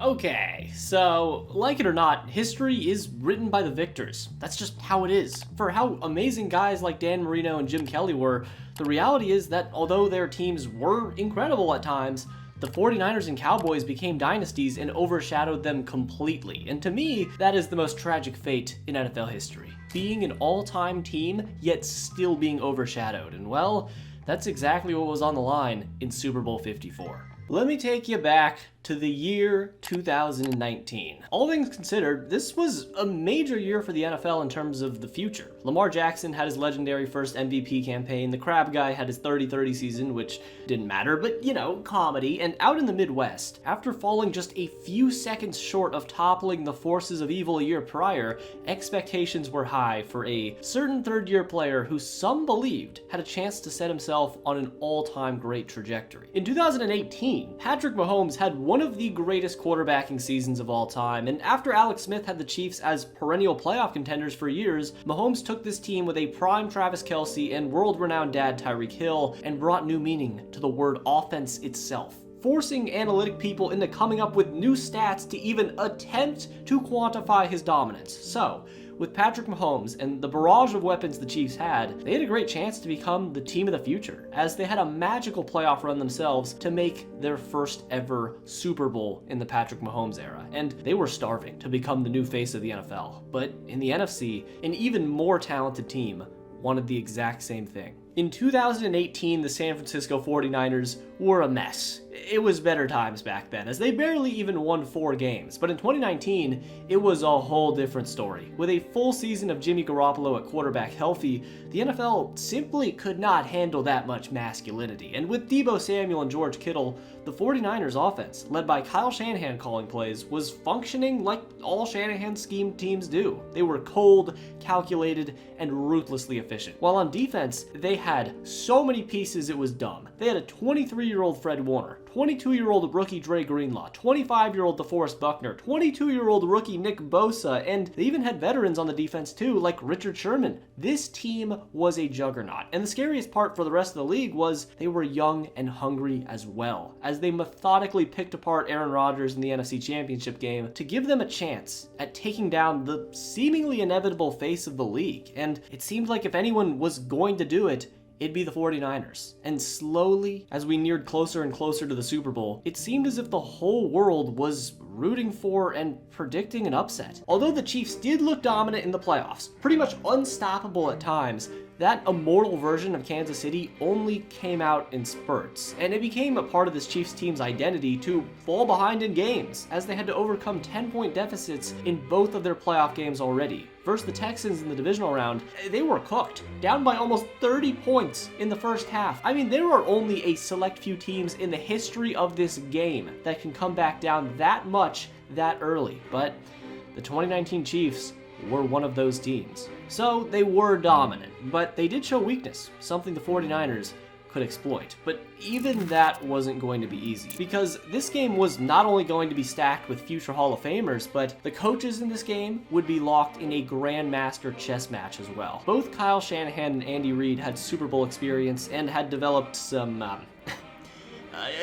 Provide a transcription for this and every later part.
Okay, so, like it or not, history is written by the victors. That's just how it is. For how amazing guys like Dan Marino and Jim Kelly were, the reality is that although their teams were incredible at times, the 49ers and Cowboys became dynasties and overshadowed them completely. And to me, that is the most tragic fate in NFL history. Being an all-time team, yet still being overshadowed. And well, that's exactly what was on the line in Super Bowl 54. Let me take you back to the year 2019. All things considered, this was a major year for the NFL in terms of the future. Lamar Jackson had his legendary first MVP campaign, the Crab Guy had his 30-30 season, which didn't matter, but you know, comedy. And out in the Midwest, after falling just a few seconds short of toppling the forces of evil a year prior, expectations were high for a certain third-year player who some believed had a chance to set himself on an all-time great trajectory. In 2018, Patrick Mahomes had one of the greatest quarterbacking seasons of all time, and after Alex Smith had the Chiefs as perennial playoff contenders for years, Mahomes took this team with a prime Travis Kelce and world-renowned dad Tyreek Hill and brought new meaning to the word offense itself, forcing analytic people into coming up with new stats to even attempt to quantify his dominance. So, with Patrick Mahomes and the barrage of weapons the Chiefs had, they had a great chance to become the team of the future, as they had a magical playoff run themselves to make their first ever Super Bowl in the Patrick Mahomes era, and they were starving to become the new face of the NFL. But in the NFC, an even more talented team wanted the exact same thing. In 2018, the San Francisco 49ers were a mess. It was better times back then, as they barely even won 4 games. But in 2019, it was a whole different story. With a full season of Jimmy Garoppolo at quarterback healthy, the NFL simply could not handle that much masculinity. And with Deebo Samuel and George Kittle, the 49ers offense, led by Kyle Shanahan calling plays, was functioning like all Shanahan scheme teams do. They were cold, calculated, and ruthlessly efficient. While on defense, they had so many pieces it was dumb. They had a 23-year-old Fred Warner, 22-year-old rookie Dre Greenlaw, 25-year-old DeForest Buckner, 22-year-old rookie Nick Bosa, and they even had veterans on the defense too, like Richard Sherman. This team was a juggernaut, and the scariest part for the rest of the league was they were young and hungry as well, as they methodically picked apart Aaron Rodgers in the NFC Championship game to give them a chance at taking down the seemingly inevitable face of the league. And it seemed like if anyone was going to do it, it'd be the 49ers. And slowly, as we neared closer and closer to the Super Bowl, it seemed as if the whole world was rooting for and predicting an upset. Although the Chiefs did look dominant in the playoffs, pretty much unstoppable at times, that immortal version of Kansas City only came out in spurts, and it became a part of this Chiefs team's identity to fall behind in games, as they had to overcome 10-point deficits in both of their playoff games already. Versus the Texans in the divisional round, they were cooked, down by almost 30 points in the first half. I mean, there are only a select few teams in the history of this game that can come back down that much that early, but the 2019 Chiefs were one of those teams. So they were dominant, but they did show weakness, something the 49ers could exploit. But even that wasn't going to be easy, because this game was not only going to be stacked with future Hall of Famers, but the coaches in this game would be locked in a Grandmaster chess match as well. Both Kyle Shanahan and Andy Reid had Super Bowl experience and had developed some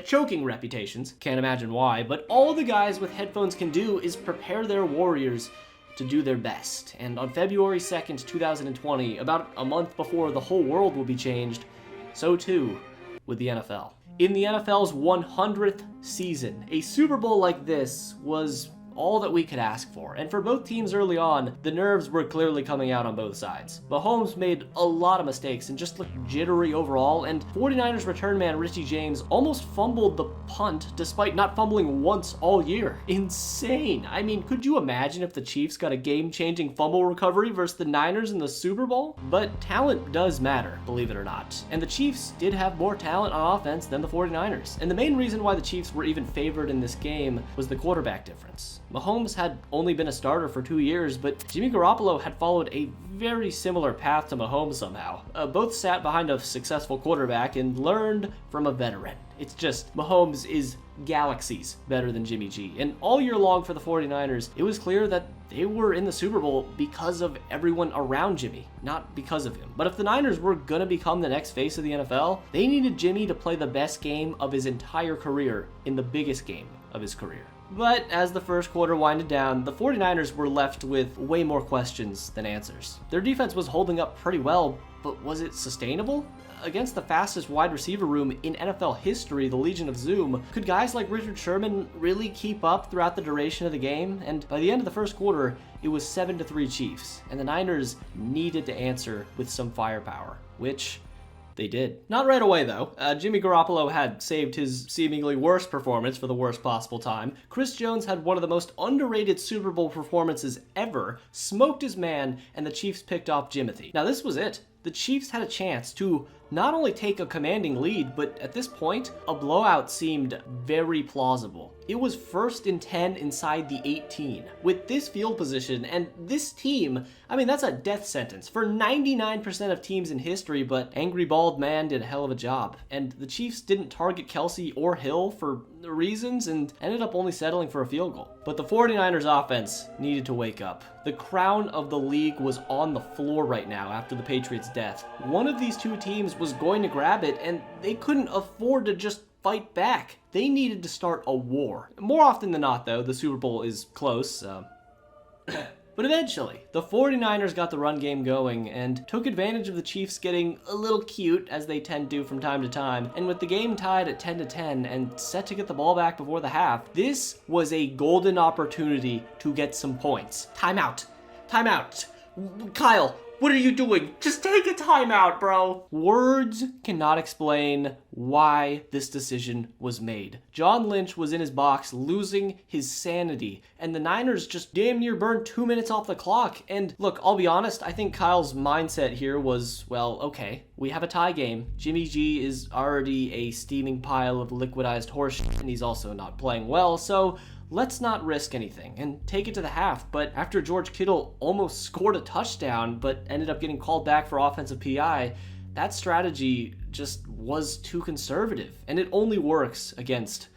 choking reputations. Can't imagine why, but all the guys with headphones can do is prepare their warriors to do their best. And on February 2nd, 2020, about a month before the whole world will be changed, so too with the NFL. In the NFL's 100th season, a Super Bowl like this was all that we could ask for. And for both teams early on, the nerves were clearly coming out on both sides. Mahomes made a lot of mistakes and just looked jittery overall, and 49ers return man Richie James almost fumbled the punt despite not fumbling once all year. Insane. I mean, could you imagine if the Chiefs got a game-changing fumble recovery versus the Niners in the Super Bowl? But talent does matter, believe it or not. And the Chiefs did have more talent on offense than the 49ers. And the main reason why the Chiefs were even favored in this game was the quarterback difference. Mahomes had only been a starter for 2 years, but Jimmy Garoppolo had followed a very similar path to Mahomes somehow. Both sat behind a successful quarterback and learned from a veteran. It's just, Mahomes is galaxies better than Jimmy G. And all year long for the 49ers, it was clear that they were in the Super Bowl because of everyone around Jimmy, not because of him. But if the Niners were gonna become the next face of the NFL, they needed Jimmy to play the best game of his entire career in the biggest game of his career. But as the first quarter winded down, the 49ers were left with way more questions than answers. Their defense was holding up pretty well, but was it sustainable? Against the fastest wide receiver room in NFL history, the Legion of Zoom, could guys like Richard Sherman really keep up throughout the duration of the game? And by the end of the first quarter, it was 7-3 Chiefs, and the Niners needed to answer with some firepower, which they did. Not right away, though. Jimmy Garoppolo had saved his seemingly worst performance for the worst possible time. Chris Jones had one of the most underrated Super Bowl performances ever, smoked his man, and the Chiefs picked off Jimothy. Now, this was it. The Chiefs had a chance to not only take a commanding lead, but at this point, a blowout seemed very plausible. It was 1st and 10 inside the 18. With this field position and this team, I mean, that's a death sentence for 99% of teams in history, but Angry Bald Man did a hell of a job. And the Chiefs didn't target Kelsey or Hill for reasons and ended up only settling for a field goal. But the 49ers offense needed to wake up. The crown of the league was on the floor right now after the Patriots' death. One of these two teams was going to grab it, and they couldn't afford to just fight back. They needed to start a war. More often than not, though, the Super Bowl is close. But eventually, the 49ers got the run game going and took advantage of the Chiefs getting a little cute, as they tend to from time to time. And with the game tied at 10-10 and set to get the ball back before the half, this was a golden opportunity to get some points. Timeout. Timeout. Kyle, what are you doing? Just take a timeout, bro. Words cannot explain why this decision was made. John Lynch was in his box losing his sanity, and the Niners just damn near burned 2 minutes off the clock. And look, I'll be honest, I think Kyle's mindset here was, well, okay, we have a tie game. Jimmy G is already a steaming pile of liquidized horse shit, and he's also not playing well, so let's not risk anything and take it to the half. But after George Kittle almost scored a touchdown but ended up getting called back for offensive PI, that strategy just was too conservative, and it only works against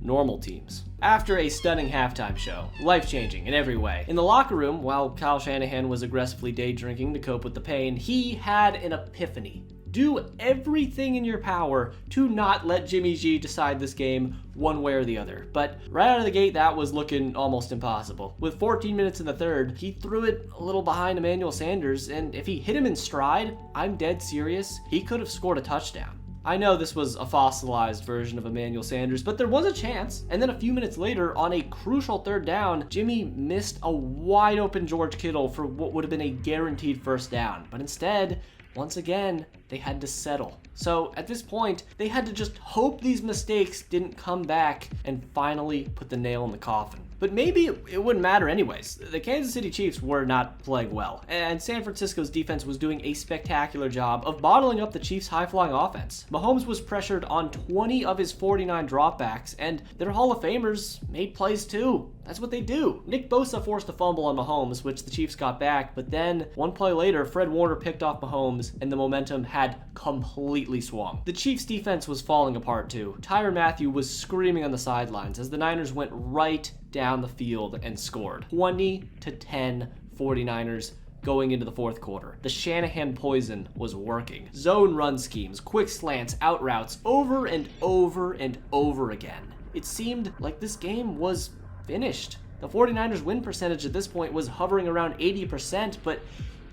normal teams. After a stunning halftime show, life-changing in every way, in the locker room, while Kyle Shanahan was aggressively day drinking to cope with the pain, he had an epiphany. Do everything in your power to not let Jimmy G decide this game one way or the other. But right out of the gate, that was looking almost impossible. With 14 minutes in the third, he threw it a little behind Emmanuel Sanders, and if he hit him in stride, I'm dead serious, he could have scored a touchdown. I know this was a fossilized version of Emmanuel Sanders, but there was a chance. And then a few minutes later, on a crucial third down, Jimmy missed a wide open George Kittle for what would have been a guaranteed first down. But instead, once again, they had to settle. So at this point, they had to just hope these mistakes didn't come back and finally put the nail in the coffin. But maybe it wouldn't matter anyways. The Kansas City Chiefs were not playing well, and San Francisco's defense was doing a spectacular job of bottling up the Chiefs' high-flying offense. Mahomes was pressured on 20 of his 49 dropbacks, and their Hall of Famers made plays too. That's what they do. Nick Bosa forced a fumble on Mahomes, which the Chiefs got back, but then one play later, Fred Warner picked off Mahomes, and the momentum had completely swung. The Chiefs' defense was falling apart too. Tyrann Mathieu was screaming on the sidelines as the Niners went right down the field and scored. 20-10 49ers going into the fourth quarter. The Shanahan poison was working. Zone run schemes, quick slants, out routes, over and over and over again. It seemed like this game was finished. The 49ers win percentage at this point was hovering around 80%, but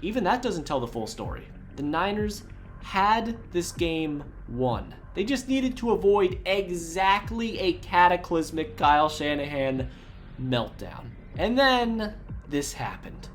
even that doesn't tell the full story. The Niners had this game won. They just needed to avoid exactly a cataclysmic Kyle Shanahan meltdown. And then this happened.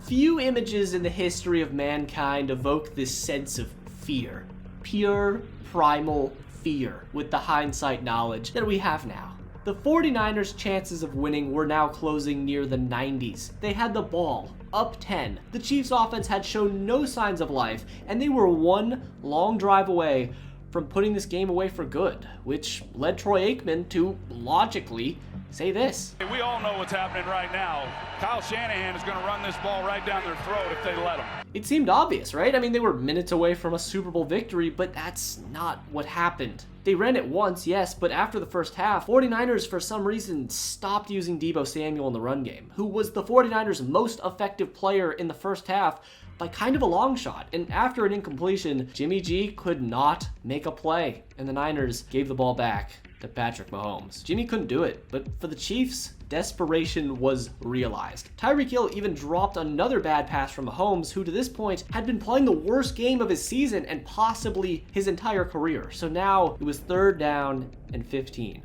Few images in the history of mankind evoke this sense of fear. Pure, primal fear with the hindsight knowledge that we have now. The 49ers' chances of winning were now closing near the 90s. They had the ball, up 10. The Chiefs' offense had shown no signs of life, and they were one long drive away from putting this game away for good, which led Troy Aikman to, logically, say this. We all know what's happening right now. Kyle Shanahan is going to run this ball right down their throat if they let him. It seemed obvious, right? I mean, they were minutes away from a Super Bowl victory, but that's not what happened. They ran it once, yes, but after the first half, 49ers for some reason stopped using Deebo Samuel in the run game, who was the 49ers' most effective player in the first half by kind of a long shot. And after an incompletion, Jimmy G could not make a play, and the Niners gave the ball back to Patrick Mahomes. Jimmy couldn't do it, but for the Chiefs, desperation was realized. Tyreek Hill even dropped another bad pass from Mahomes, who to this point had been playing the worst game of his season and possibly his entire career. So now it was 3rd down and 15.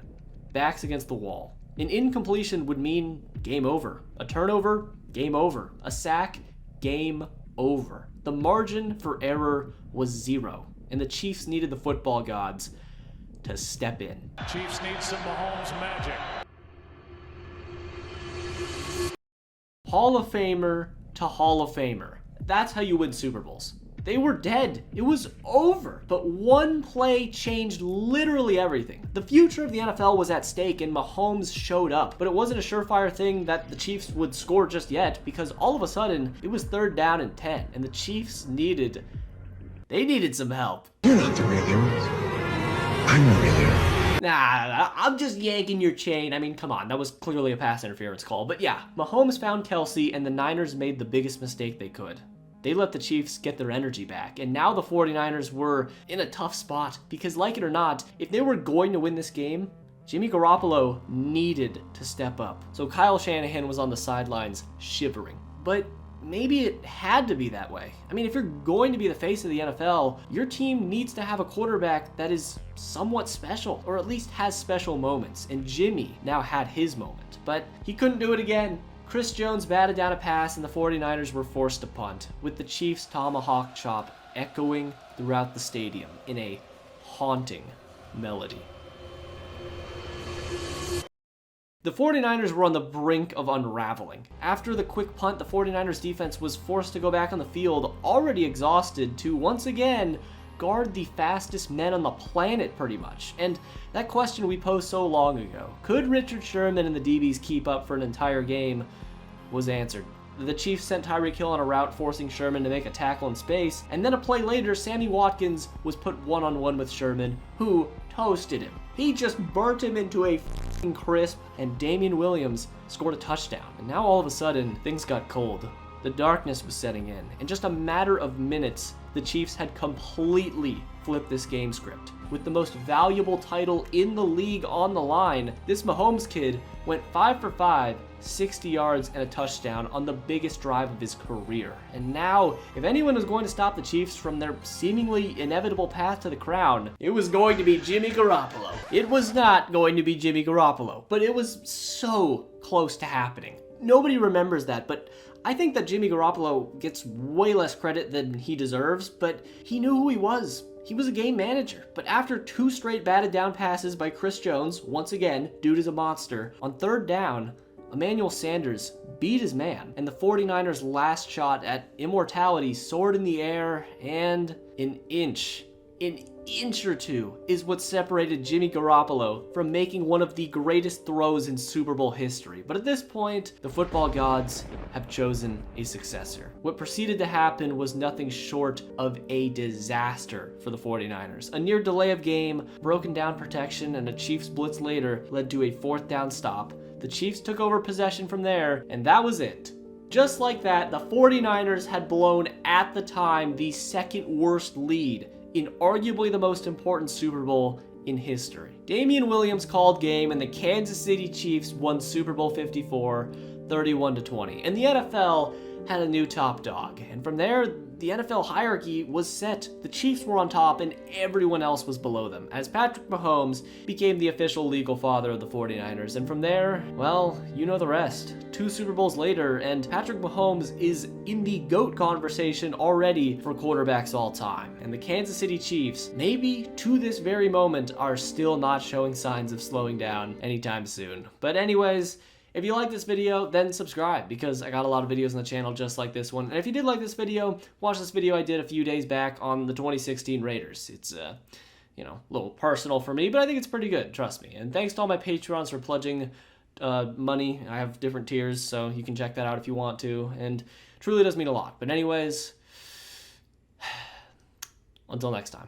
Backs against the wall. An incompletion would mean game over. A turnover, game over. A sack, game over. The margin for error was 0, and the Chiefs needed the football gods to step in. Chiefs need some Mahomes magic. Hall of Famer to Hall of Famer. That's how you win Super Bowls. They were dead. It was over. But one play changed literally everything. The future of the NFL was at stake and Mahomes showed up. But it wasn't a surefire thing that the Chiefs would score just yet, because all of a sudden it was 3rd down and 10 and the Chiefs needed some help. You're not the real hero. I'm the real hero. Nah, I'm just yanking your chain. I mean, come on, that was clearly a pass interference call. But yeah, Mahomes found Kelsey and the Niners made the biggest mistake they could. They let the Chiefs get their energy back, and now the 49ers were in a tough spot because, like it or not, if they were going to win this game, Jimmy Garoppolo needed to step up. So Kyle Shanahan was on the sidelines shivering. But maybe it had to be that way. I mean, if you're going to be the face of the NFL, your team needs to have a quarterback that is somewhat special, or at least has special moments, and Jimmy now had his moment. But he couldn't do it again. Chris Jones batted down a pass and the 49ers were forced to punt, with the Chiefs' tomahawk chop echoing throughout the stadium in a haunting melody. The 49ers were on the brink of unraveling. After the quick punt, the 49ers defense was forced to go back on the field, already exhausted, to once again guard the fastest men on the planet, pretty much. And that question we posed so long ago, could Richard Sherman and the DBs keep up for an entire game, was answered. The Chiefs sent Tyreek Hill on a route, forcing Sherman to make a tackle in space, and then a play later, Sammy Watkins was put one-on-one with Sherman, who toasted him. He just burnt him into a f***ing crisp, and Damian Williams scored a touchdown. And now all of a sudden, things got cold. The darkness was setting in. In just a matter of minutes, the Chiefs had completely flipped this game script. With the most valuable title in the league on the line, this Mahomes kid went 5 for 5, 60 yards and a touchdown on the biggest drive of his career. And now, if anyone was going to stop the Chiefs from their seemingly inevitable path to the crown, it was going to be Jimmy Garoppolo. It was not going to be Jimmy Garoppolo, but it was so close to happening. Nobody remembers that, but I think that Jimmy Garoppolo gets way less credit than he deserves, but he knew who he was. He was a game manager. But after 2 straight batted down passes by Chris Jones, once again, dude is a monster, on 3rd down, Emmanuel Sanders beat his man, and the 49ers' last shot at immortality soared in the air, and an inch or two is what separated Jimmy Garoppolo from making one of the greatest throws in Super Bowl history. But at this point, the football gods have chosen a successor. What proceeded to happen was nothing short of a disaster for the 49ers. A near delay of game, broken down protection, and a Chiefs blitz later led to a 4th down stop. The Chiefs took over possession from there, and that was it. Just like that, the 49ers had blown, at the time, the 2nd worst lead in arguably the most important Super Bowl in history. Damian Williams called game, and the Kansas City Chiefs won Super Bowl 54, 31-20. And the NFL had a new top dog. And from there, the NFL hierarchy was set. The Chiefs were on top and everyone else was below them, as Patrick Mahomes became the official legal father of the 49ers. And from there, well, you know the rest. 2 Super Bowls later, and Patrick Mahomes is in the GOAT conversation already for quarterbacks all time. And the Kansas City Chiefs, maybe to this very moment, are still not showing signs of slowing down anytime soon. But anyways, if you like this video, then subscribe, because I got a lot of videos on the channel just like this one. And if you did like this video, watch this video I did a few days back on the 2016 Raiders. It's, a little personal for me, but I think it's pretty good, trust me. And thanks to all my Patreons for pledging money. I have different tiers, so you can check that out if you want to. And truly does mean a lot. But anyways, until next time.